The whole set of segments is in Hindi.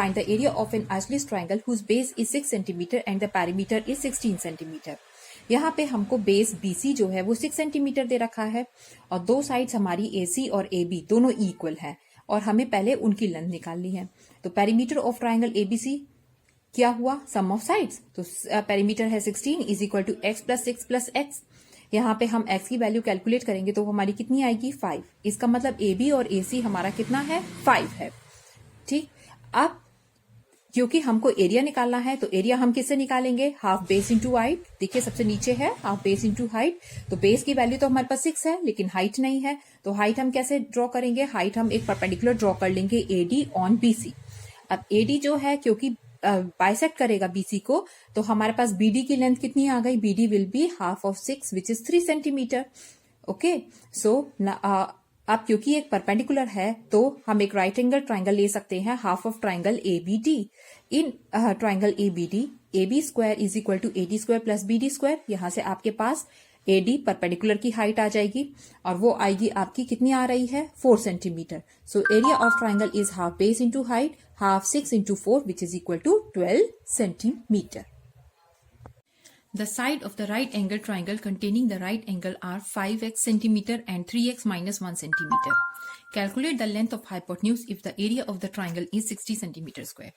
find the area of an isosceles triangle whose base is 6 cm and the perimeter is 16 cm. यहाँ पे हमको बेस BC जो है वो 6 सेंटीमीटर दे रखा है और दो साइड्स हमारी AC और AB दोनों इक्वल है और हमें पहले उनकी लेंथ निकालनी है। तो पेरीमीटर ऑफ ट्राइंगल ABC क्या हुआ, सम ऑफ साइड्स। तो पेरीमीटर है 16 is equal to x plus 6 plus x। यहाँ पे हम x की वैल्यू कैलकुलेट करेंगे तो हमारी कितनी आएगी 5। इसका मतलब AB और AC हमारा कितना है 5 है। ठीक, अब क्योंकि हमको एरिया निकालना है तो एरिया हम किससे निकालेंगे, हाफ बेस इंटू हाइट। देखिए सबसे नीचे है हाफ बेस इंटू हाइट, तो बेस की वैल्यू तो हमारे पास 6 है लेकिन हाइट नहीं है, तो हाइट हम कैसे ड्रॉ करेंगे, हाइट हम एक परपेंडिकुलर ड्रॉ कर लेंगे AD ऑन BC। अब AD जो है क्योंकि बाइसेक्ट करेगा BC को, तो हमारे पास BD की लेंथ कितनी आ गई, BD will be half of 6 which is 3 centimetre. Okay, so अब क्योंकि एक परपेंडिकुलर है तो हम एक राइट एंगल ट्राइंगल ले सकते हैं, half of triangle ABD। In triangle ABD AB square is equal to AD square plus BD square. यहां से आपके पास AD परपेंडिकुलर की हाइट आ जाएगी और वो आएगी आपकी कितनी आ रही है 4 centimetre. So area of triangle is half base into height, half 6 into 4 which is equal to 12 centimetre. The side of the right angle triangle containing the right angle are 5x centimeter and 3x minus 1 centimeter. Calculate the length of hypotenuse if the area of the triangle is 60 centimeter square.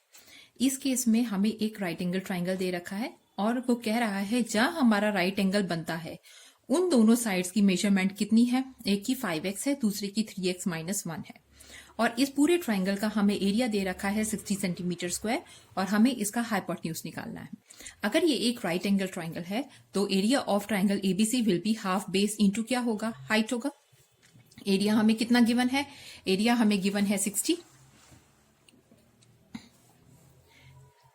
इस केस में हमें एक राइट एंगल ट्राइंगल दे रखा है और वो कह रहा है जहां हमारा राइट एंगल बनता है उन दोनों साइड्स की मेजरमेंट कितनी है, एक की 5x है दूसरे की 3x माइनस 1 है। और इस पूरे ट्राइंगल का हमें एरिया दे रखा है 60 सेंटीमीटर स्क्वायर और हमें इसका हाइपोटेन्यूज निकालना है। अगर ये एक राइट एंगल ट्राइंगल है तो area of triangle ABC will be half base into क्या होगा, हाइट होगा। एरिया हमें कितना गिवन है, एरिया हमें गिवन है 60,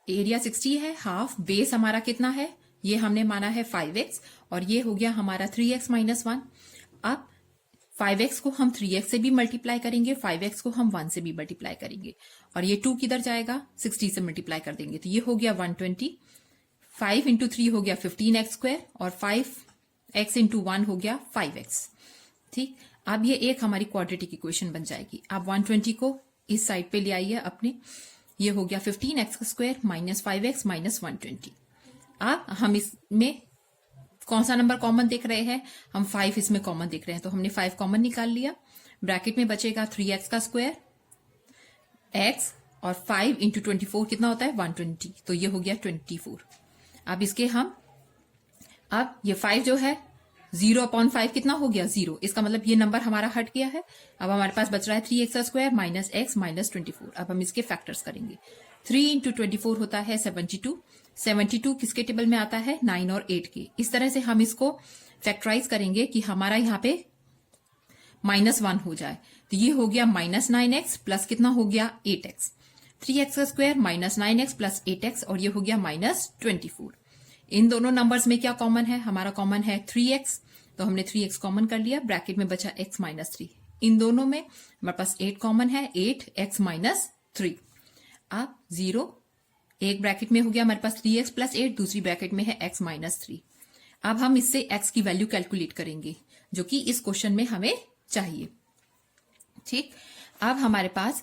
एरिया 60 है, हाफ बेस हमारा कितना है, ये हमने माना है 5x और ये हो गया हमारा 3x माइनस 1। अब 5x को हम 3x से भी मल्टीप्लाई करेंगे, 5x को हम 1 से भी मल्टीप्लाई करेंगे और ये 2 किधर जाएगा, 60 से मल्टीप्लाई कर देंगे तो ये हो गया 120। 5 इंटू 3 हो गया 15x स्क्वायर और 5x इंटू 1 हो गया 5x। ठीक, अब ये एक हमारी क्वाड्रेटिक इक्वेशन बन जाएगी। आप 120 को इस साइड पे ले आइए अपने, ये हो गया 15x square minus 5x minus 120। अब हम इसमें कौन सा नंबर कॉमन देख रहे हैं, हम 5 इसमें कॉमन देख रहे हैं तो हमने 5 कॉमन निकाल लिया। ब्रैकेट में बचेगा 3x का स्क्वायर x और 5 इंटू 24 कितना होता है 120, तो ये हो गया 24। अब इसके हम अब ये 5 जो है 0/5 कितना हो गया 0, इसका मतलब ये नंबर हमारा हट गया है। अब हमारे पास बच रहा है 3x का स्क्वायर माइनस x माइनस 24। अब हम इसके फैक्टर्स करेंगे। 3 इंटू 24 होता है 72, 72 किसके टेबल में आता है 9 और 8 के। इस तरह से हम इसको फैक्टराइज करेंगे कि हमारा यहाँ पे -1 हो जाए, तो ये हो गया माइनस 9x प्लस कितना हो गया 8x। 3x का square minus 9x plus 8x और ये हो गया माइनस 24। इन दोनों नंबर्स में क्या कॉमन है, हमारा कॉमन है 3x, तो हमने 3x कॉमन कर लिया, ब्रैकेट में बचा x माइनस 3। इन दोनों में हमारे पास 8 कॉमन है, 8x माइनस 3। अब 0 एक ब्रैकेट में हो गया हमारे पास 3x प्लस 8, दूसरी ब्रैकेट में है x माइनस 3। अब हम इससे x की वैल्यू कैलकुलेट करेंगे जो कि इस क्वेश्चन में हमें चाहिए। ठीक, अब हमारे पास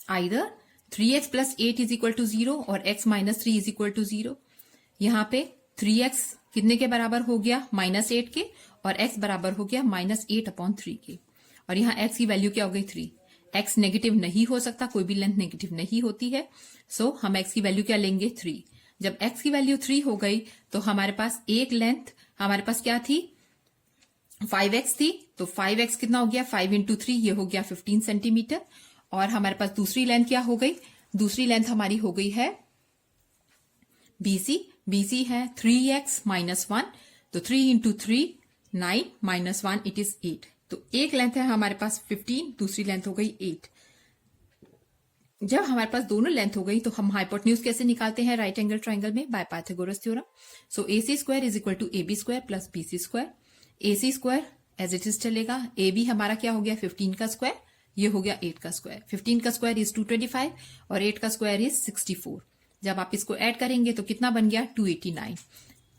either 3x plus 8 is equal to 0 और x minus 3 is equal to 0। यहाँ पे 3x कितने के बराबर हो गया -8 के और x बराबर हो गया -8/3 के और यहाँ x की वैल्यू क्या हो गई 3। x नेगेटिव नहीं हो सकता, कोई भी लेंथ नेगेटिव नहीं होती है, सो हम x की वैल्यू क्या लेंगे 3। जब x की वैल्यू 3 हो गई तो हमारे पास एक लेंथ हमारे पास क्या थी 5x थी, तो 5x कितना हो गया 5 इंटू 3, ये हो गया 15 सेंटीमीटर। और हमारे पास दूसरी लेंथ क्या हो गई, दूसरी लेंथ हमारी हो गई है BC, BC है 3x माइनस 1, तो 3 इंटू 3 9 माइनस 1 इट इज 8। तो एक लेंथ है हमारे पास 15, दूसरी लेंथ हो गई 8। जब हमारे पास दोनों लेंथ हो गई तो हम हाइपोटेन्यूज कैसे निकालते हैं राइट एंगल ट्राइंगल में, by Pythagoras theorem. So AC square is equal to AB square plus BC square. AC square as it is चलेगा, AB हमारा क्या हो गया 15 का स्क्वायर, ये हो गया 8 का स्क्वायर। 15 का स्क्वायर इज 225 और 8 का स्क्वायर इज 64। जब आप इसको ऐड करेंगे तो कितना बन गया 289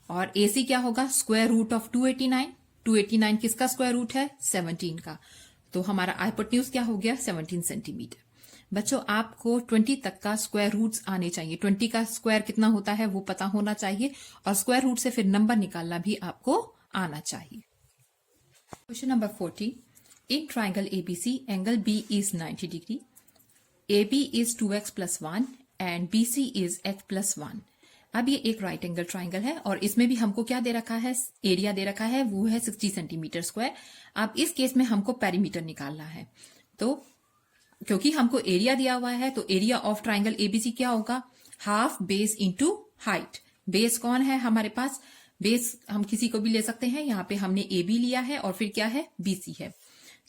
और AC क्या होगा स्क्वायर रूट ऑफ 289। 289 किसका स्क्वायर रूट है 17 का, तो हमारा हाइपोटेन्यूज क्या हो गया 17 सेंटीमीटर। बच्चों आपको 20 तक का स्क्वायर रूट्स आने चाहिए। 20 का स्क्वायर कितना होता है वो पता होना चाहिए और स्क्वायर रूट से फिर नंबर निकालना भी आपको आना चाहिए। Question number 40, in triangle ABC angle B is 90 degree, AB is 2x plus 1 and BC is x plus 1। अब ये एक राइट एंगल ट्राइंगल है और इसमें भी हमको क्या दे रखा है, एरिया दे रखा है, वो है 60 सेंटीमीटर स्क्वायर। अब इस केस में हमको पेरीमीटर निकालना है, तो क्योंकि हमको एरिया दिया हुआ है तो एरिया ऑफ ट्राइंगल एबीसी क्या होगा, half base into height. Base कौन है हमारे पास, बेस हम किसी को भी ले सकते हैं, यहाँ पे हमने AB लिया है और फिर क्या है BC है।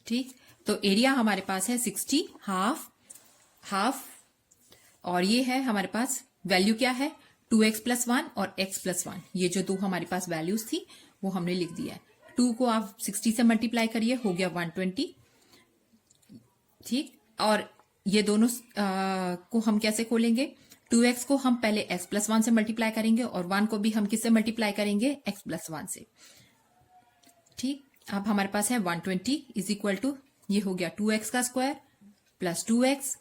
ठीक, तो एरिया हमारे पास है 60, हाफ और ये है हमारे पास वैल्यू क्या है 2x प्लस 1 और x प्लस 1। ये जो दो हमारे पास वैल्यूज थी वो हमने लिख दिया है। 2 को आप 60 से मल्टीप्लाई करिए, हो गया 120। ठीक, और ये दोनों को हम कैसे खोलेंगे, 2x को हम पहले x प्लस 1 से मल्टीप्लाई करेंगे और 1 को भी हम किससे मल्टीप्लाई करेंगे, x प्लस 1 से। ठीक, अब हमारे पास है 120 इज इक्वल टू, ये हो गया 2x का square plus 2x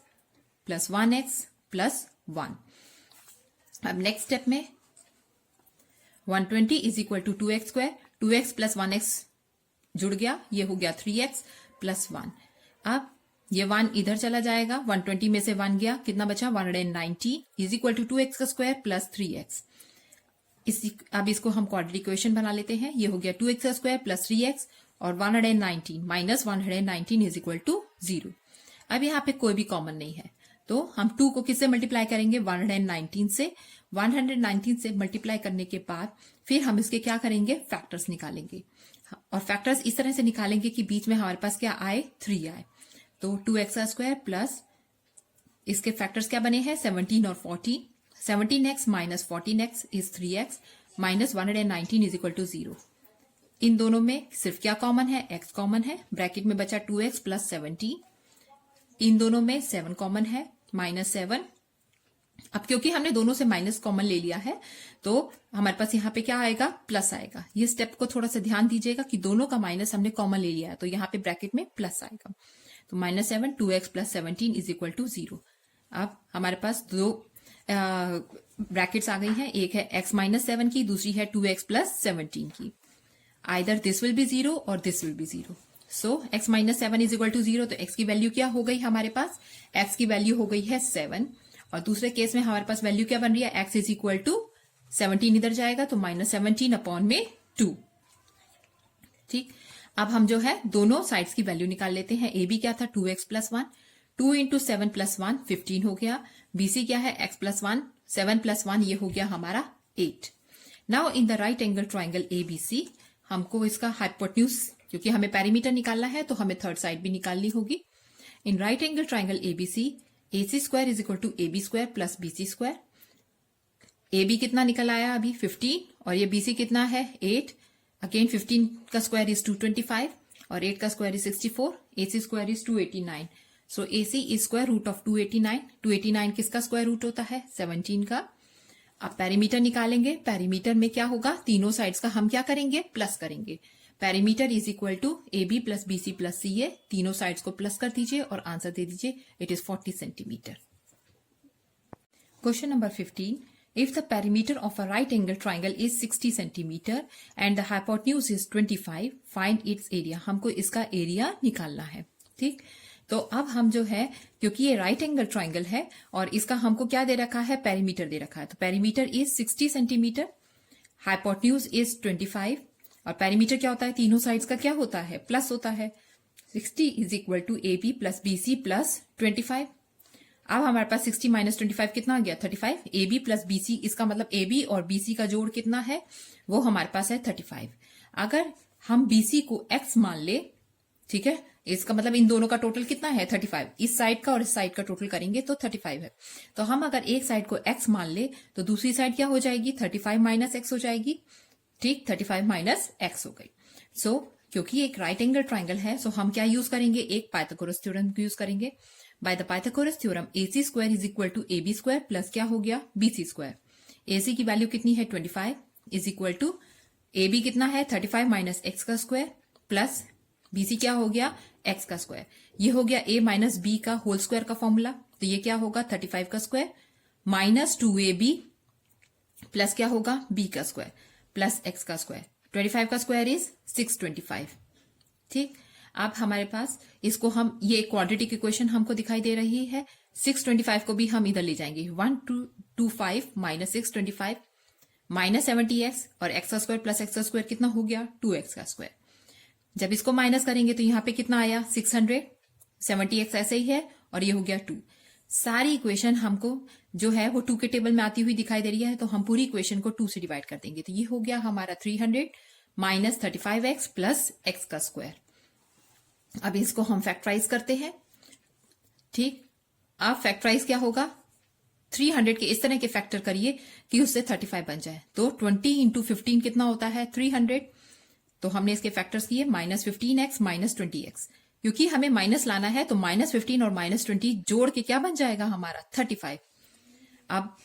plus 1x plus 1। अब नेक्स्ट स्टेप में 120 is equal to 2x square, 2x plus 1x जुड़ गया, ये हो गया 3x प्लस 1। अब ये 1 इधर चला जाएगा, 120 में से 1 गया, कितना बचा 190 इज इक्वल टू 2x का स्क्वायर प्लस 3x। अब इसको हम क्वाड्रेटिक इक्वेशन बना लेते हैं, ये हो गया 2x का स्क्वायर प्लस 3x और 119 माइनस 119 इज इक्वल टू 0। अब यहाँ पे कोई भी कॉमन नहीं है तो हम 2 को किससे मल्टीप्लाई करेंगे, 119 से। 119 से मल्टीप्लाई करने के बाद फिर हम इसके क्या करेंगे, फैक्टर्स निकालेंगे और फैक्टर्स इस तरह से निकालेंगे कि बीच में हमारे पास क्या आए, 3 आए। तो 2x का स्क्वायर प्लस इसके फैक्टर्स क्या बने हैं, 17 और 14। 17x minus 14x is 3x minus 119 is equal to 0। इन दोनों में सिर्फ क्या कॉमन है, x कॉमन है, ब्रैकेट में बचा 2x प्लस 17। इन दोनों में 7 कॉमन है, माइनस 7। अब क्योंकि हमने दोनों से माइनस कॉमन ले लिया है तो हमारे पास यहाँ पे क्या आएगा, प्लस आएगा। ये स्टेप को थोड़ा सा ध्यान दीजिएगा कि दोनों का माइनस हमने कॉमन ले लिया है तो यहाँ पे ब्रैकेट में प्लस आएगा। तो minus 7, 2x plus 17 is equal to 0। अब हमारे पास दो ब्रैकेट्स आ गई हैं, एक है x माइनस 7 की, दूसरी है 2x प्लस 17 की। आइदर दिस विल बी 0 और this will be 0। So x minus 7 is equal to 0, तो x की वैल्यू क्या हो गई हमारे पास, x की वैल्यू हो गई है 7 और दूसरे केस में हमारे पास वैल्यू क्या बन रही है, x इज इक्वल टू 17 इधर जाएगा तो माइनस 17 अपॉन में 2। ठीक, अब हम जो है दोनों साइड्स की वैल्यू निकाल लेते हैं। ए बी क्या था, 2x प्लस 1, 2 इंटू 7 प्लस 1 15 हो गया। BC क्या है, x प्लस 1, 7 प्लस 1 ये हो गया हमारा 8। Now in the right angle triangle ABC हमको इसका हाइपोटेन्यूज, क्योंकि हमें पेरीमीटर निकालना है तो हमें थर्ड साइड भी निकालनी होगी। In right angle triangle ABC AC square is equal to AB square plus BC square. AB कितना निकल आया अभी 15 और ये BC कितना है 8। अगेन 15 का स्क्वायर इज 225 और 8 का square is 64। AC square is 289। So AC is square root of 289। 289 किसका स्क्वायर रूट होता है, 17 का। अब पेरीमीटर निकालेंगे, पेरीमीटर में क्या होगा, तीनों साइड्स का हम क्या करेंगे, प्लस करेंगे। Perimeter is equal to AB plus BC plus CA, तीनों साइड्स को प्लस कर दीजिए और आंसर दे दीजिए, it is 40 centimetre. Question number 15, if the perimeter of a right angle triangle is 60 centimeter and the hypotenuse is 25, find its area। हमको इसका एरिया निकालना है। ठीक, तो अब हम जो है, क्योंकि ये राइट एंगल ट्राइंगल है और इसका हमको क्या दे रखा है, पेरीमीटर दे रखा है, तो perimeter is 60 centimetre, hypotenuse is 25 और पेरीमीटर क्या होता है, तीनों साइड्स का क्या होता है, प्लस होता है। 60 is equal to AB plus BC plus 25। अब हमारे पास 60 माइनस 25 कितना आ गया, 35। AB प्लस BC, इसका मतलब AB और BC का जोड़ कितना है, वो हमारे पास है 35। अगर हम BC को x मान ले, ठीक है, इसका मतलब इन दोनों का टोटल कितना है 35। इस साइड का और इस साइड का टोटल करेंगे तो 35 है। तो हम अगर एक साइड को x मान ले तो दूसरी साइड क्या हो जाएगी, 35 माइनस x हो जाएगी। ठीक, 35 माइनस x हो गई। सो क्योंकि एक राइट एंगल ट्राइंगल है सो हम क्या यूज करेंगे, एक पाइथागोरस थ्योरम यूज करेंगे। By the Pythagoras theorem AC square is equal to AB square plus क्या हो गया, BC स्क्वायर। AC की वैल्यू कितनी है 25 इज इक्वल टू AB कितना है 35 माइनस x का स्क्वायर प्लस BC क्या हो गया, x का स्क्वायर। ये हो गया A माइनस B का होल स्क्वायर का फॉर्मूला। तो ये क्या होगा 35 का स्क्वायर माइनस 2ab प्लस क्या होगा b का स्क्वायर प्लस x का स्क्वायर। 25 का स्क्वायर इज 625। ठीक, अब हमारे पास इसको हम ये क्वाड्रेटिक इक्वेशन हमको दिखाई दे रही है। 625 को भी हम इधर ले जाएंगे 1225 माइनस 625 माइनस 70x और x का स्क्वायर प्लस x का स्क्वायर कितना हो गया 2x का स्क्वायर। जब इसको माइनस करेंगे तो यहाँ पे कितना आया 600, 70x ऐसे ही है और ये हो गया 2। सारी इक्वेशन हमको जो है वो 2 के टेबल में आती हुई दिखाई दे रही है, तो हम पूरी इक्वेशन को 2 से डिवाइड कर देंगे। तो ये हो गया हमारा 300 माइनस 35x प्लस x का स्क्वायर। अब इसको हम फैक्टराइज करते हैं। ठीक, अब फैक्टराइज क्या होगा 300 के इस तरह के फैक्टर करिए कि उससे 35 बन जाए। तो 20 इंटू 15 कितना होता है 300। तो हमने इसके फैक्टर्स किए माइनस 15x माइनस 20x, क्योंकि हमें माइनस लाना है तो माइनस 15 और माइनस 20 जोड़ के क्या बन जाएगा हमारा 35। अब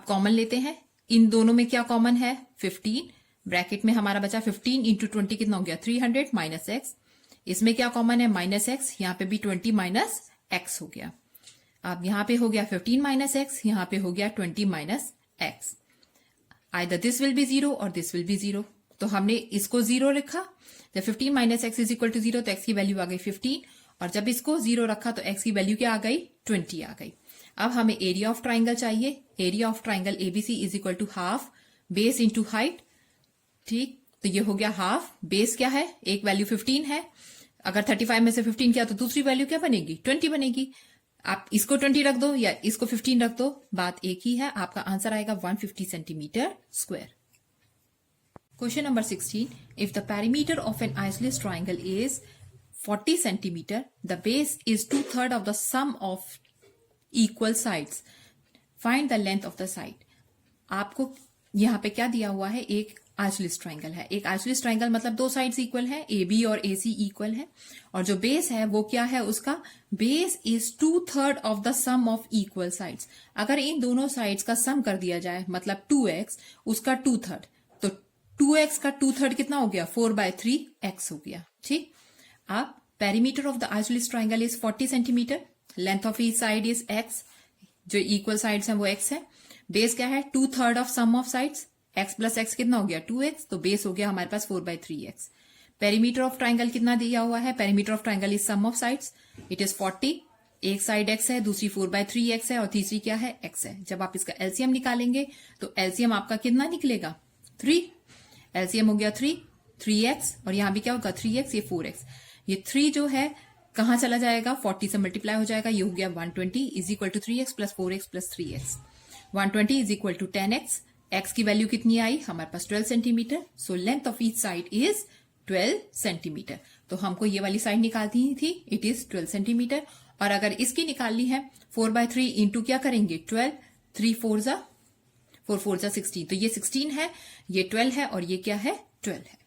कॉमन लेते हैं, इन दोनों में क्या कॉमन है 15, ब्रैकेट में हमारा बचा 15 इंटू 20 कितना हो गया 300 माइनस x, इसमें क्या कॉमन है माइनस x, यहाँ पे भी 20 माइनस x हो गया। अब यहाँ पे हो गया 15 माइनस x, यहाँ पे हो गया 20 minus x। Either this will be 0 और दिस विल बी 0, तो हमने इसको 0 रखा। जब 15 minus x is equal to 0 तो x की वैल्यू आ गई 15, और जब इसको 0 रखा तो x की वैल्यू क्या आ गई 20 आ गई। अब हमें एरिया ऑफ ट्राइंगल चाहिए। Area of triangle ABC is equal to half base into height. ठीक, तो ये हो गया हाफ, बेस क्या है एक वैल्यू 15 है, अगर 35 में से 15 किया तो दूसरी वैल्यू क्या बनेगी 20 बनेगी। आप इसको 20 रख दो या इसको 15 रख दो, बात एक ही है, आपका आंसर आएगा 150 centimetre square. Question number 16. If the perimeter of an isosceles triangle is 40 centimeter, the base is 2/3 of the sum of equal sides. Find the length of the side. आपको यहाँ पे क्या दिया हुआ है, एक आइसोसेलेस ट्राइंगल है। एक आइसोसेलेस ट्राइंगल मतलब दो साइड्स इक्वल है, AB और AC इक्वल है, और जो बेस है वो क्या है, उसका base is 2/3 of the sum of equal sides. अगर इन दोनों साइड्स का सम कर दिया जाए मतलब 2x, उसका 2/3, तो 2x का 2/3 कितना हो गया 4/3x हो गया। ठीक, अब perimeter of the isosceles triangle is 40 centimetre, length of each side is x, जो इक्वल साइड्स हैं वो x है, बेस क्या है 2/3 of sum of sides, x plus x कितना हो गया 2x, तो बेस हो गया हमारे पास 4/3x। पेरीमीटर ऑफ ट्राइंगल कितना दिया हुआ है, perimeter of triangle is sum of sides, it is 40, एक साइड x है, दूसरी 4/3x है और तीसरी क्या है x है। जब आप इसका एलसीएम निकालेंगे तो एलसीएम आपका कितना निकलेगा 3, एलसीएम हो गया 3x, और यहां भी क्या होगा 3x, ये 4x, ये 3 जो है कहां चला जाएगा 40 से मल्टीप्लाई हो जाएगा, ये हो गया 120 is equal to 3x plus 4x plus 3x। 120 is equal to 10x, x की वैल्यू कितनी आई हमारे पास 12 centimetre, so length of each side is 12 centimetre. तो हमको ये वाली साइड निकालनी थी, इट इज 12 सेंटीमीटर, और अगर इसकी निकालनी है 4/3 इंटू क्या करेंगे 12, 3 4 जा 16, तो ये 16 है, ये 12 है और ये क्या है 12 है।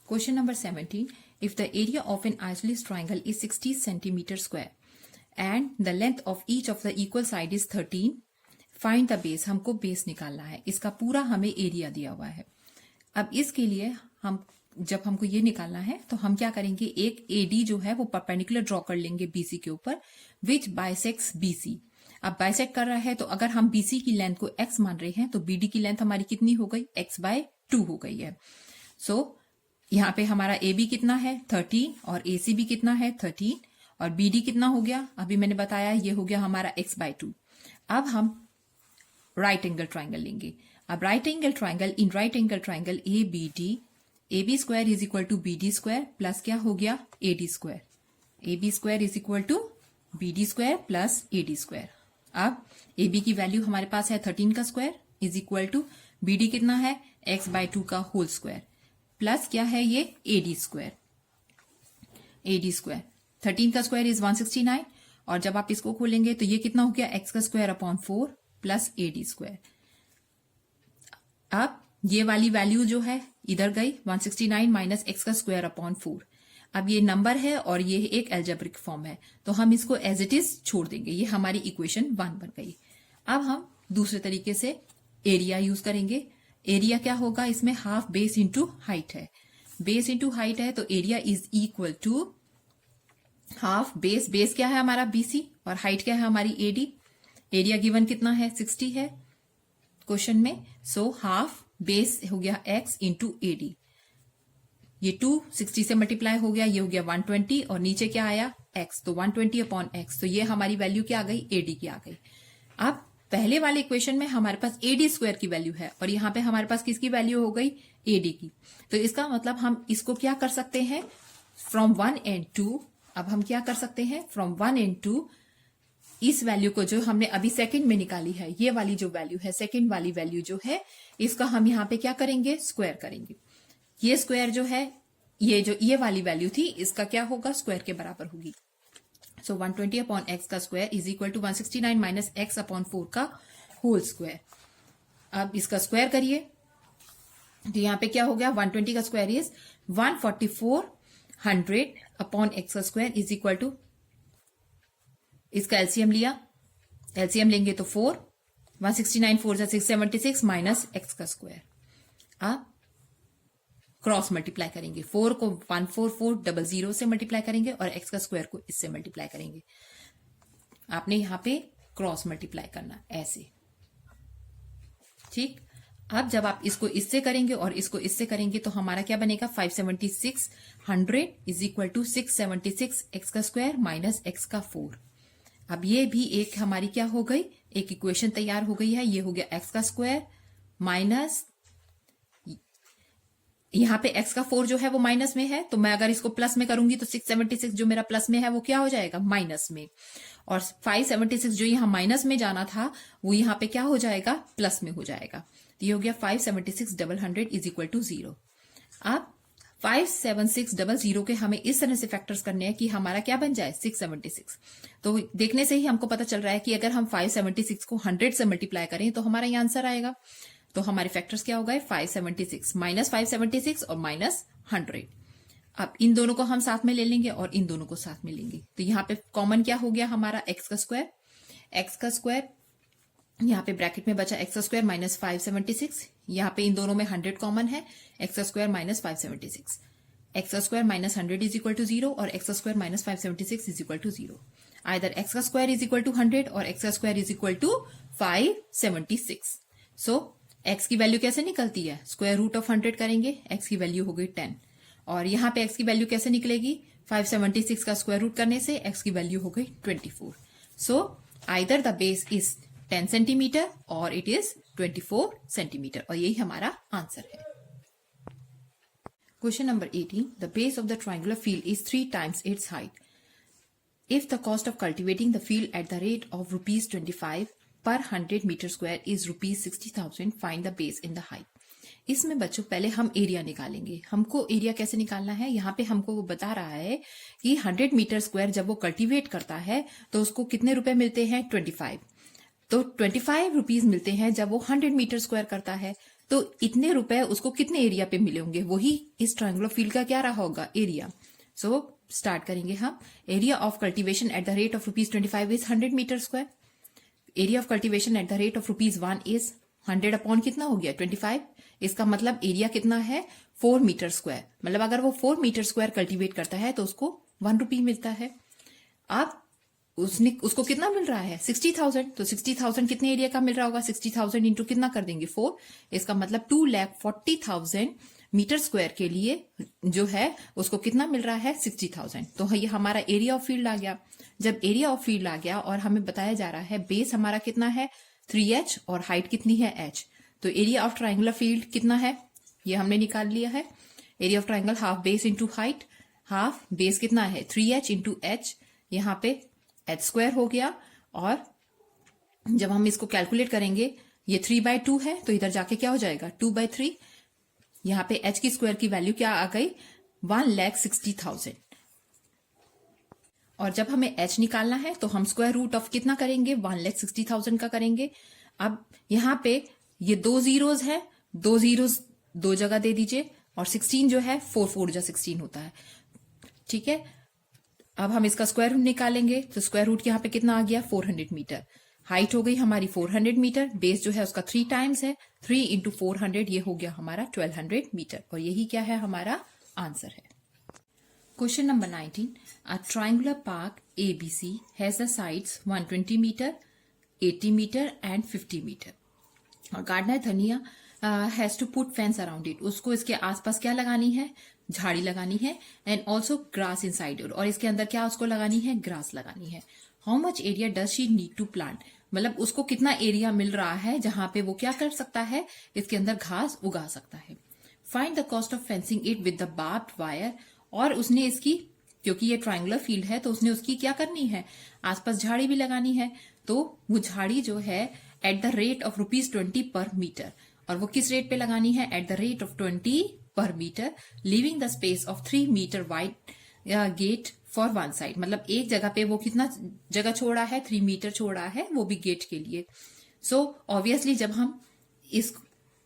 Question number 17. If the area of an isosceles triangle is 60 centimeter square and the length of each of the equal side is 13, find the base. हमको बेस निकालना है, इसका पूरा हमें एरिया दिया हुआ है। अब इसके लिए हम जब हमको ये निकालना है तो हम क्या करेंगे, एक AD जो है वो परपेंडिकुलर ड्रॉ कर लेंगे BC के ऊपर, विच बाइसेक्स BC। अब बाइसेक्ट कर रहा है तो अगर हम BC की लेंथ को x मान रहे हैं तो BD की लेंथ हमारी कितनी हो गई x/2 हो गई है। सो यहाँ पे हमारा AB कितना है 13 और AC भी कितना है 13 और BD कितना हो गया, अभी मैंने बताया ये हो गया हमारा x/2। अब हम राइट एंगल ट्राइंगल लेंगे। अब right angle triangle, in right angle triangle ABD, AB square is equal to BD square plus क्या हो गया AD square, AB square is equal to BD square plus AD square. अब AB की वैल्यू हमारे पास है 13 का square is equal to BD कितना है x/2 का होल स्क्वायर प्लस क्या है ये AD स्क्वायर। AD स्क्वायर 13 का स्क्वायर इज 169, और जब आप इसको खोलेंगे तो ये कितना हो गया x का square upon 4 plus AD square. अब ये वाली वैल्यू जो है इधर गई 169 माइनस x का स्क्वायर अपॉन 4। अब ये नंबर है और ये एक एल्जेब्रिक फॉर्म है तो हम इसको एज इट इज छोड़ देंगे, ये हमारी इक्वेशन 1 बन गई। अब हम दूसरे तरीके से एरिया यूज करेंगे। एरिया क्या होगा, इसमें हाफ बेस इंटू हाइट है, बेस इंटू हाइट है तो area is equal to half base, base क्या है हमारा BC और हाइट क्या है हमारी AD। एरिया गिवन कितना है 60 है क्वेश्चन में। सो हाफ बेस हो गया x इंटू AD। ये 260 से मल्टीप्लाई हो गया, ये हो गया 120 और नीचे क्या आया x, तो 120 अपॉन x, तो ये हमारी वैल्यू क्या आ गई AD की आ गई। अब पहले वाले इक्वेशन में हमारे पास AD स्क्वायर की वैल्यू है और यहाँ पे हमारे पास किसकी वैल्यू हो गई AD की। तो इसका मतलब हम इसको क्या कर सकते हैं फ्रॉम 1 and 2। अब हम क्या कर सकते हैं फ्रॉम 1 and 2, इस वैल्यू को जो हमने अभी सेकंड में निकाली है, ये वाली जो वैल्यू है सेकंड वाली वैल्यू जो है, इसका हम यहाँ पे क्या करेंगे स्क्वायर करेंगे। ये स्क्वायर जो है, ये जो ये वाली वैल्यू थी, इसका क्या होगा स्क्वायर के बराबर होगी। सो 120 अपॉन एक्स का square is equal to 169 minus x upon 4 का होल स्क्वायर। अब इसका स्क्वायर करिए तो यहाँ पे क्या हो गया 120 का स्क्वायर इज 14400 अपॉन एक्स का स्क्वायर इज इक्वल टू, इसका एलसीएम लिया, एलसीएम लेंगे तो 4, 169 4 जा 676 माइनस एक्स का स्क्वायर। अब क्रॉस मल्टीप्लाई करेंगे, 4 को 14400 से मल्टीप्लाई करेंगे और एक्स का स्क्वायर को इससे मल्टीप्लाई करेंगे। आपने यहां पे क्रॉस मल्टीप्लाई करना ऐसे, ठीक। अब जब आप इसको इससे करेंगे और इसको इससे करेंगे तो हमारा क्या बनेगा 57600 इज इक्वल टू 676 एक्स का स्क्वायर माइनस एक्स का 4। अब ये भी एक हमारी क्या हो गई, एक इक्वेशन तैयार हो गई है। ये हो गया एक्स का स्क्वायर माइनस, यहां पे x का 4 जो है वो माइनस में है, तो मैं अगर इसको प्लस में करूंगी तो 676 जो मेरा प्लस में है वो क्या हो जाएगा माइनस में, और 576 जो यहां माइनस में जाना था वो यहां पे क्या हो जाएगा प्लस में हो जाएगा। तो ये हो गया 57600 इज इक्वल टू 0। अब 57600 के हमें इस तरह से फैक्टर्स करने हैं कि हमारा क्या बन जाए 676। तो देखने से ही हमको पता चल रहा है कि अगर हम 576 को 100 से मल्टीप्लाई करें तो हमारा ये आंसर आएगा। तो हमारे फैक्टर्स क्या हो गए 576 माइनस 576 और माइनस 100। अब इन दोनों को हम साथ में ले लेंगे और इन दोनों को साथ में लेंगे, तो यहाँ पे कॉमन क्या हो गया हमारा एक्स का स्क्वायर, एक्स का स्क्वायर यहाँ पे ब्रैकेट में बचा एक्स का स्क्वायर माइनस 576, यहाँ पे इन दोनों में 100 कॉमन है, एक्स का स्क्वायर माइनस 576, एक्स का square minus 100 is equal to 0 और एक्स का square minus 576 is equal to 0। Either x का स्क्वायर इज इक्वल टू 100 और एक्स का square is equal to 576। So x की वैल्यू कैसे निकलती है, स्क्वायर रूट ऑफ 100 करेंगे, x की वैल्यू हो गई 10, और यहाँ पे x की वैल्यू कैसे निकलेगी 576 का स्क्वायर रूट करने से x की वैल्यू हो गई 24। So either the base is 10 centimetre और इट इज 24 सेंटीमीटर, और यही हमारा आंसर है। Question number 18, the base of the triangular field is 3 times its height. If the cost of cultivating the field at the rate of ₹25 per 100 meter square is ₹60,000, find the base in the height. इसमें बच्चों पहले हम एरिया निकालेंगे। हमको एरिया कैसे निकालना है, यहाँ पे हमको वो बता रहा है कि 100 मीटर स्क्वायर जब वो कल्टीवेट करता है तो उसको कितने रुपए मिलते हैं 25, तो 25 रुपीज मिलते हैं जब वो 100 मीटर स्क्वायर करता है, तो इतने रुपए उसको कितने एरिया पे मिले होंगे, वही इस ट्रायंगुलर फील्ड का क्या रहा होगा एरिया। सो स्टार्ट करेंगे हम, area of cultivation at the rate of ₹25 is 100 metre square, area of cultivation at the rate of ₹1 is 100 upon कितना हो गया 25, इसका मतलब एरिया कितना है 4 मीटर स्क्वायर, मतलब अगर वो 4 मीटर स्क्वायर कल्टीवेट करता है तो उसको ₹1 मिलता है। अब उसको कितना मिल रहा है 60,000, तो 60,000 कितने एरिया का मिल रहा होगा, 60,000 इंटू कितना कर देंगे 4, इसका मतलब 2,40,000 मीटर स्क्वायर के लिए जो है उसको कितना मिल रहा है 60,000। तो ये हमारा एरिया ऑफ फील्ड आ गया। जब एरिया ऑफ फील्ड आ गया और हमें बताया जा रहा है बेस हमारा कितना है 3h और हाइट कितनी है h, तो एरिया ऑफ ट्राइंगुलर फील्ड कितना है ये हमने निकाल लिया है। Area of triangle half base into height, half base कितना है 3h इंटू h, यहाँ पे h स्क्वायर हो गया, और जब हम इसको कैलकुलेट करेंगे ये 3/2 है तो इधर जाके क्या हो जाएगा 2/3, यहाँ पे h की स्क्वायर की वैल्यू क्या आ गई 1,60,000, और जब हमें h निकालना है तो हम स्क्वायर रूट ऑफ कितना करेंगे 1,60,000 का करेंगे। अब यहाँ पे ये 2 जीरोज है, 2 जीरोज 2 जगह दे दीजिए, और 16 जो है 4 जा 16 होता है, ठीक है। अब हम इसका स्क्वायर रूट निकालेंगे, तो स्क्वायर रूट यहाँ पे कितना आ गया 400 मीटर, हाइट हो गई हमारी 400 मीटर, बेस जो है उसका 3 टाइम्स है, 3 इंटू 400 ये हो गया हमारा 1200 मीटर, और यही क्या है हमारा आंसर है। Question number 19. A triangular park ABC has the sides 120 meter, 80 meter and 50 meter. और gardener Dhaniya has to put fence around it. उसको इसके आसपास क्या लगानी है? झाड़ी लगानी है. And also grass inside. और इसके अंदर क्या उसको लगानी है? ग्रास लगानी है. How much area does she need to plant? मतलब उसको कितना एरिया मिल रहा है जहां पे वो क्या कर सकता है? इसके अंदर घास उगा सकता है. Find the cost of fencing it with the barbed wire. और उसने इसकी, क्योंकि ये ट्रायंगुलर फील्ड है तो उसने उसकी क्या करनी है? आसपास झाड़ी भी लगानी है. तो वो झाड़ी जो है eight the rate of ₹20 per metre. और वो किस रेट पे लगानी है? Eight the rate of 20 per metre, leaving the space of 3 metre wide gate for one side. मतलब एक जगह पे वो कितना जगह छोड़ा है? 3 मीटर छोड़ा है, वो भी गेट के लिए. सो ऑब्वियसली जब हम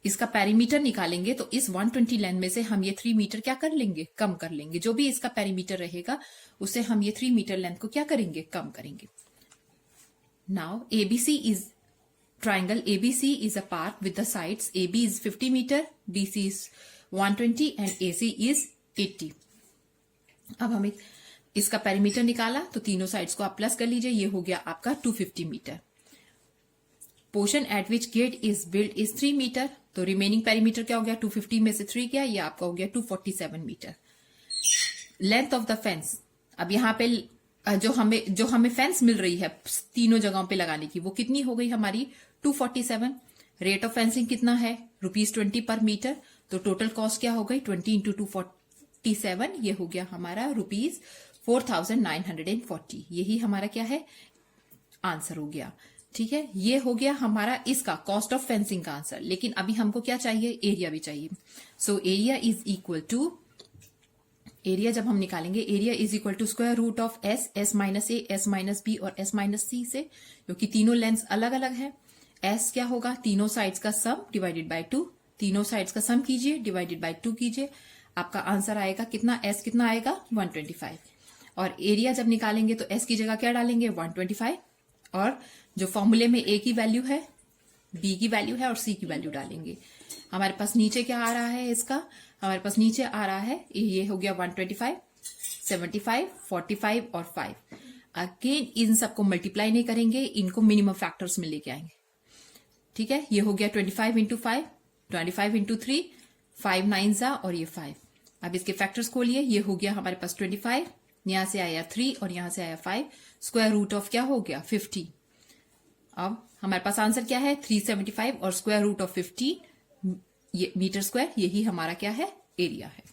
इसका पेरीमीटर निकालेंगे तो इस 120 लेंथ में से हम ये 3 मीटर क्या कर लेंगे? कम कर लेंगे. जो भी इसका पेरीमीटर रहेगा उससे हम ये 3 मीटर लेंथ को क्या करेंगे? कम करेंगे. Now ABC is triangle ABC is a park with the sides AB is 50 meter, BC is 120 and AC is 80. अब हमें इसका पेरीमीटर निकाला तो तीनों साइड्स को आप प्लस कर लीजिए. ये हो गया आपका 250 metre. Portion at which gate is build is 3 metre. तो रिमेनिंग पेरीमीटर क्या हो गया? 250 में से 3 गया, ये आपका हो गया 247 metre. Length of the fence. अब यहाँ पे जो हमें फेंस मिल रही है तीनों जगहों पे लगाने की, वो कितनी हो गई हमारी? 247. रेट ऑफ फेंसिंग कितना है? ₹20 पर मीटर. तो टोटल कॉस्ट क्या हो गई? 20 इंटू 247. ये हो गया हमारा ₹4,940. यही हमारा क्या है? आंसर हो गया. ठीक है, ये हो गया हमारा इसका कॉस्ट ऑफ फेंसिंग का आंसर. लेकिन अभी हमको क्या चाहिए? एरिया भी चाहिए. So area is equal to, area जब हम निकालेंगे, area is equal to square root of s minus A, S minus B और एस माइनस सी से, क्योंकि तीनों लेंथ अलग अलग है. एस क्या होगा? तीनों साइड्स का सम डिवाइडेड बाय 2. तीनों साइड्स का सम कीजिए, डिवाइडेड बाय 2 कीजिए. आपका आंसर आएगा कितना? एस कितना आएगा? 125. और एरिया जब निकालेंगे तो एस की जगह क्या डालेंगे? 125. और जो फॉर्मूले में ए की वैल्यू है, बी की वैल्यू है और सी की वैल्यू डालेंगे. हमारे पास नीचे क्या आ रहा है इसका? हमारे पास नीचे आ रहा है, ये हो गया 125, 75, 45 और 5. अगेन इन सबको मल्टीप्लाई नहीं करेंगे, इनको मिनिमम फैक्टर्स में लेके आएंगे. ठीक है, ये हो गया 25 इंटू 5, 25 इंटू 3, 5 9 जा और ये 5. अब इसके फैक्टर्स खोलिए. ये हो गया हमारे पास 25, यहां से आया 3 और यहां से आया 5. स्क्वायर रूट ऑफ क्या हो गया? 50. अब हमारे पास आंसर क्या है? 375 और स्क्वायर रूट ऑफ 50 ये मीटर स्क्वायर. यही हमारा क्या है? एरिया है.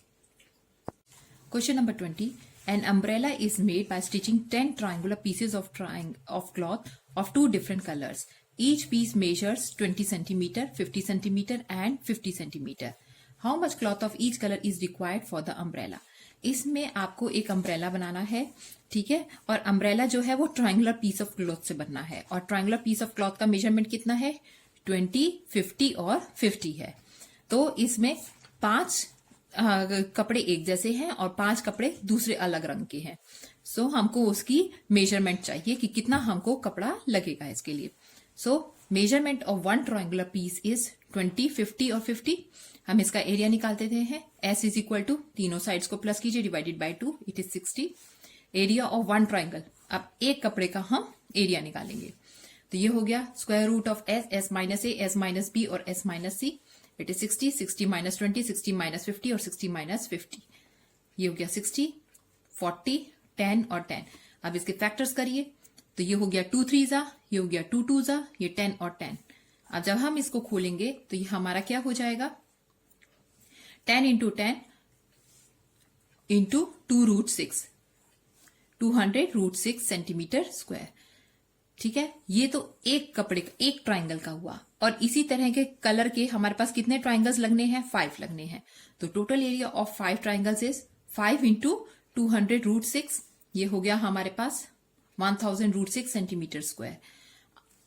Question number 20. An umbrella is made by stitching 10 triangular pieces of cloth of 2 different colors. Each piece measures 20 centimeter, 50 centimeter and 50 centimeter. How much cloth of each color is required for the umbrella? इसमें आपको एक अम्ब्रेला बनाना है. ठीक है, और अम्ब्रेला जो है वो ट्रायंगुलर पीस ऑफ क्लॉथ से बनना है. और ट्रायंगुलर पीस ऑफ क्लॉथ का मेजरमेंट कितना है? 20, 50 और 50 है. तो इसमें 5 कपड़े एक जैसे हैं और 5 कपड़े दूसरे अलग रंग के हैं. सो हमको उसकी मेजरमेंट चाहिए कि कितना हमको कपड़ा लगेगा इसके लिए. So measurement of one triangular piece is 20, 50 और 50. हम इसका एरिया निकाल देते हैं. एस इज इक्वल टू, तीनों साइड्स को प्लस कीजिए, divided by 2, it is 60. Area of one triangle. अब एक कपड़े का हम एरिया निकालेंगे. तो ये हो गया square root of S, S minus A, S minus B और S minus C. It is 60, 60 minus 20, 60 minus 50 और 60 माइनस 50. ये हो गया 60, 40, 10 और 10. अब इसके फैक्टर्स करिए. तो ये हो गया 2 3 जा, ये हो गया 2 2 जा, ये 10 और 10. अब जब हम इसको खोलेंगे तो ये हमारा क्या हो जाएगा? 10 into 10 into 2 root 6, 200 root 6 centimetre square. ठीक है, ये तो एक कपड़े का, एक ट्राइंगल का हुआ. और इसी तरह के कलर के हमारे पास कितने ट्राइंगल्स लगने हैं? 5 लगने हैं. तो total area of 5 triangles is 5 into 200 root 6. ये हो गया हमारे पास 1000 रूट 6 सेंटीमीटर स्क्वायर.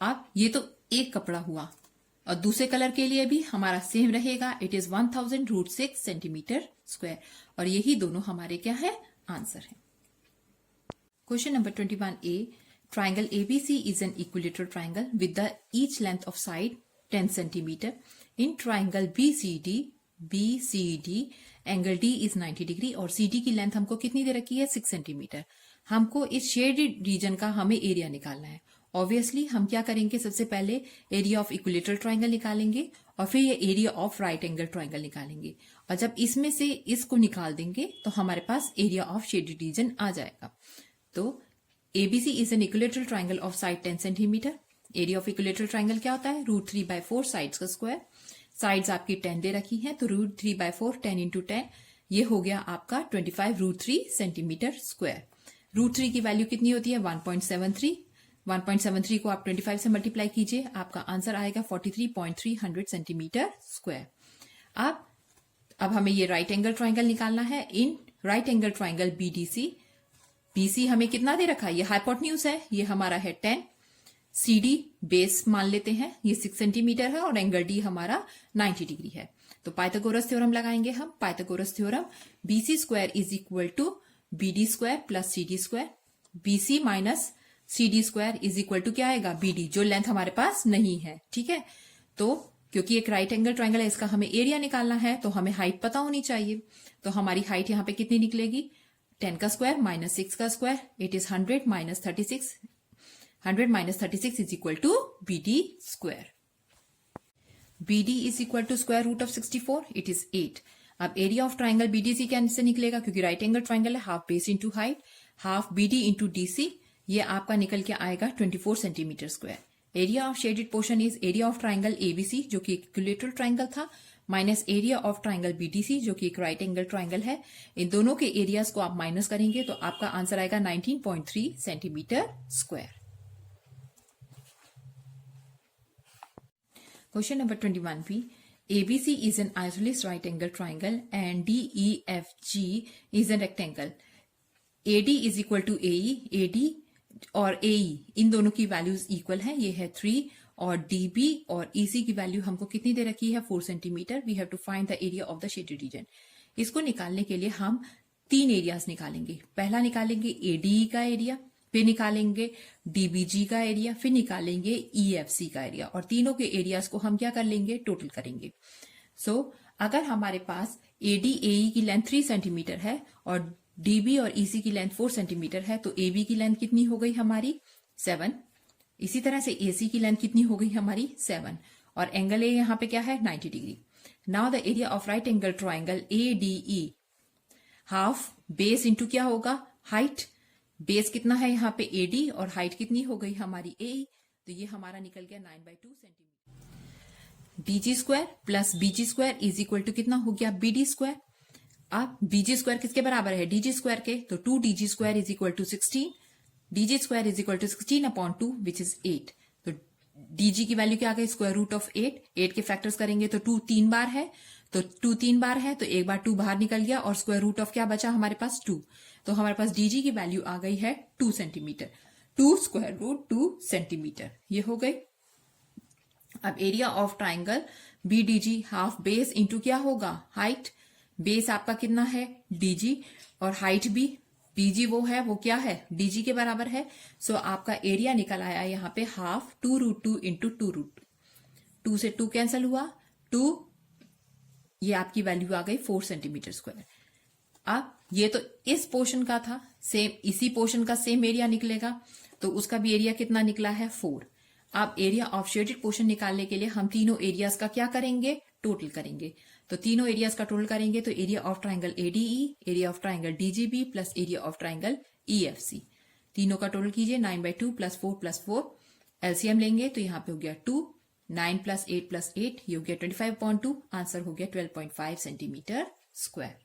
अब ये तो एक कपड़ा हुआ और दूसरे कलर के लिए भी हमारा सेम रहेगा. It is 1000 root 6 centimetre square. और यही दोनों हमारे क्या है? आंसर है. Question number 21A. Triangle ABC is an equilateral triangle with the each length of side 10 centimeter. In triangle BCD, B C D, angle D is 90 degree और सी डी की लेंथ हमको कितनी दे रखी है 6 सेंटीमीटर। हमको इस शेडेड रीजन का हमें एरिया निकालना है। ऑब्वियसली हम क्या करेंगे, सबसे पहले एरिया ऑफ इक्विलेटरल ट्राइंगल निकालेंगे और फिर ये area of right angle triangle निकालेंगे, और जब इसमें से इसको निकाल देंगे तो हमारे पास एरिया ऑफ शेडेड रीजन आ जाएगा। तो ABC is an equilateral triangle of side 10 centimetre. Area of equilateral triangle क्या होता है, √3/4 साइड्स का स्क्वायर। साइड्स आपकी 10 दे रखी है, तो √3/4 10 इंटू 10, ये हो गया आपका 25√3 सेंटीमीटर स्क्वायर। √3 की वैल्यू कितनी होती है 1.73। 1.73 को आप 25 से मल्टीप्लाई कीजिए, आपका आंसर आएगा 43.300 सेंटीमीटर स्क्वायर। अब हमें ये राइट एंगल ट्राइंगल निकालना है। इन right angle triangle BDC, BC हमें कितना दे रखा है, ये हाइपोटेन्यूज है, ये हमारा है 10। सीडी बेस मान लेते हैं, ये 6 सेंटीमीटर है और एंगल डी हमारा 90 डिग्री है। तो पाइथागोरस थ्योरम लगाएंगे हम। Pythagoras theorem, BC square is equal to BD square plus CD square. BC minus CD square is equal to क्या आएगा, बीडी, जो लेंथ हमारे पास नहीं है। ठीक है, तो क्योंकि एक राइट एंगल ट्राइंगल है, इसका हमें एरिया निकालना है, तो हमें हाइट पता होनी चाहिए। तो हमारी हाइट यहाँ पे कितनी निकलेगी, 10 का स्क्वायर माइनस 6 का square, it is 100 minus 36। 100 minus 36 is equal to BD square. BD is equal to square root of 64, it is 8। अब एरिया ऑफ ट्राइंगल बीडीसी कैसे निकलेगा, क्योंकि राइट एंगल ट्राइंगल है, half base into height, half BD into DC, ये आपका निकल के आएगा 24 centimetre square. Area of shaded portion is area of triangle ABC, जो कि इक्विलेटरल ट्राइंगल था, minus area of triangle BDC, जो कि एक राइट एंगल ट्राइंगल है। इन दोनों के एरियाज को आप माइनस करेंगे तो आपका आंसर आएगा 19.3 centimetre square. Question number 21b. ABC is an isosceles right angle triangle and DEFG is a rectangle. AD is equal to AE, AD और AE इन दोनों की वैल्यूज इक्वल है, ये है 3, और DB और EC की वैल्यू हमको कितनी दे रखी है 4 centimetre. We have to find the area of the shaded region. इसको निकालने के लिए हम 3 एरियाज निकालेंगे। पहला निकालेंगे ADE का एरिया, फिर निकालेंगे डीबीजी का एरिया, फिर निकालेंगे ईएफसी का एरिया, और तीनों के एरियाज को हम क्या कर लेंगे, टोटल करेंगे। अगर हमारे पास एडीएई की लेंथ 3 सेंटीमीटर है और डीबी और ईसी की लेंथ 4 सेंटीमीटर है, तो एबी की लेंथ कितनी हो गई हमारी 7। इसी तरह से एसी की लेंथ कितनी हो गई हमारी 7, और एंगल ए यहां पे क्या है 90 degree. Now the area of right angle triangle ADE, half base into क्या होगा हाइट, बेस कितना है यहाँ पे एडी और हाइट कितनी हो गई हमारी ए, तो ये हमारा निकल गया 9/2 centimetre. DG square plus BG square is equal to कितना हो गया बीडी स्क्वायर। अब बीजी स्क्वायर किसके बराबर है डीजी स्क्वायर के, तो 2 DG square is equal to 16, DG square is equal to 16/2 which is 8। तो डीजी की वैल्यू क्या आ गई स्क्वायर रूट ऑफ 8, 8 के फैक्टर्स करेंगे तो 2 3 बार है, तो 2 3 बार है तो एक बार 2 बाहर निकल गया और स्क्वायर रूट ऑफ क्या बचा हमारे पास 2, तो हमारे पास डीजी की वैल्यू आ गई है 2 सेंटीमीटर। 2 स्क्वायर रूट 2 सेंटीमीटर ये हो गई। अब area of triangle BDG half base into क्या होगा हाइट, बेस आपका कितना है डीजी और हाइट भी बीजी वो है वो क्या है डीजी के बराबर है। सो आपका एरिया निकल आया यहाँ पे हाफ 2√2 इंटू 2√2 से 2 कैंसिल हुआ 2, ये आपकी वैल्यू आ गई 4 सेंटीमीटर स्क्वायर। अब ये तो इस पोर्शन का था, सेम इसी पोर्शन का सेम एरिया निकलेगा, तो उसका भी एरिया कितना निकला है 4। अब एरिया ऑफ शेडेड पोर्शन निकालने के लिए हम तीनों एरियाज का क्या करेंगे टोटल करेंगे, तो तीनों एरियाज का टोटल करेंगे तो area of triangle ADE, area of triangle DGB plus area of triangle EFC, तीनों का टोटल कीजिए 9/2 + 4 + 4, एलसीएम लेंगे तो यहाँ पे हो गया 2, 9 + 8 + 8 ये हो गया 25.2, आंसर हो गया 12.5 सेंटीमीटर स्क्वायर।